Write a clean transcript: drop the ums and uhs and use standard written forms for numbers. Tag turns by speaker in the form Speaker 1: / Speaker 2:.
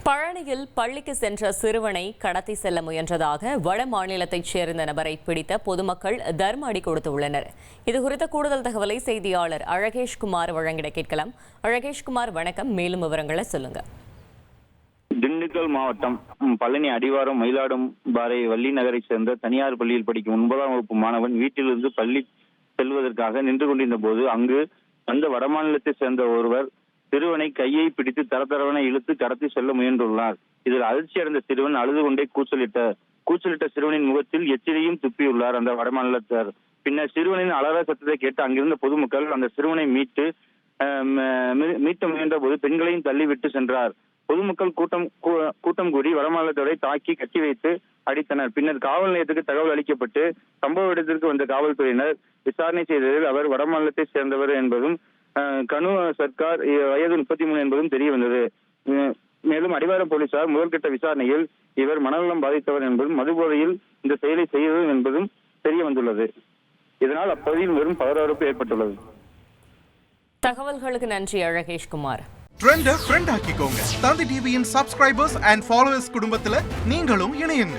Speaker 1: பழனியில் பள்ளிக்கு சென்ற சிறுவனை கடத்தி செல்ல முயன்றதாக வட மாநிலத்தைச் சேர்ந்த நபரை பிடித்த பொதுமக்கள் தர்ம அடி கொடுத்துள்ளனர். இதுகுறித்த கூடுதல் தகவலை செய்தியாளர் அழகேஷ்குமார் வழங்கிட கேட்கலாம். அழகேஷ்குமார், வணக்கம். மேலும் விவரங்களை சொல்லுங்க.
Speaker 2: திண்டுக்கல் மாவட்டம் பழனி அடிவாரம் மயிலாடும்பாறை வள்ளி நகரை சேர்ந்த தனியார் பள்ளியில் படிக்கும் 9ஆம் வகுப்பு மாணவன் வீட்டிலிருந்து பள்ளி செல்வதற்காக நின்று கொண்டிருந்த போது அங்கு அந்த வடமாநிலத்தை சேர்ந்த ஒருவர் சிறுவனை கையை பிடித்து தரதரவனை இழுத்து கடத்தி செல்ல முயன்றுள்ளார். இதில் அதிர்ச்சி அடைந்த சிறுவன் அழுது கொண்டே கூச்சலிட்ட சிறுவனின் முகத்தில் எச்சிலையும் துப்பியுள்ளார் அந்த வடமாநிலத்தார். பின்னர் சிறுவனின் அலற சத்தத்தை கேட்டு அங்கிருந்த பொதுமக்கள் அந்த சிறுவனை மீட்ட முயன்ற போது பெண்களையும் தள்ளிவிட்டு சென்றார். பொதுமக்கள் கூட்டம் கூடி வடமாநிலத்தோரை தாக்கி கட்டி வைத்து அடித்தனர். பின்னர் காவல் நிலையத்துக்கு தகவல் அளிக்கப்பட்டு சம்பவ இடத்திற்கு வந்த காவல்துறையினர் விசாரணை செய்ததில் அவர் வடமாநிலத்தை சேர்ந்தவர் என்பதும் கனு சர்க்கார் வயது 33 என்பதும் தெரிய வந்தது. மேலும் அடிவாரம் போலீசார் முதல்கட்ட விசாரணையில் இவர் மனநலம் பாதித்தவர் என்பதும் மதுபோதையில் இந்த செயலை செய்தது என்பதும் தெரிய வந்துள்ளது. இதனால் அப்பகுதியில் வெறும் பரபரப்பு ஏற்பட்டுள்ளது.
Speaker 1: தகவல்களுக்கு நன்றி அழகேஷ்குமார்.
Speaker 3: ட்ரெண்ட ஃப்ரெண்ட் ஆக்கிக்கோங்க. தந்தி டிவியின் சப்ஸ்கிரைபர்ஸ் அண்ட் ஃபாலோவர்ஸ் குடும்பத்துல நீங்களும் இணையுங்க.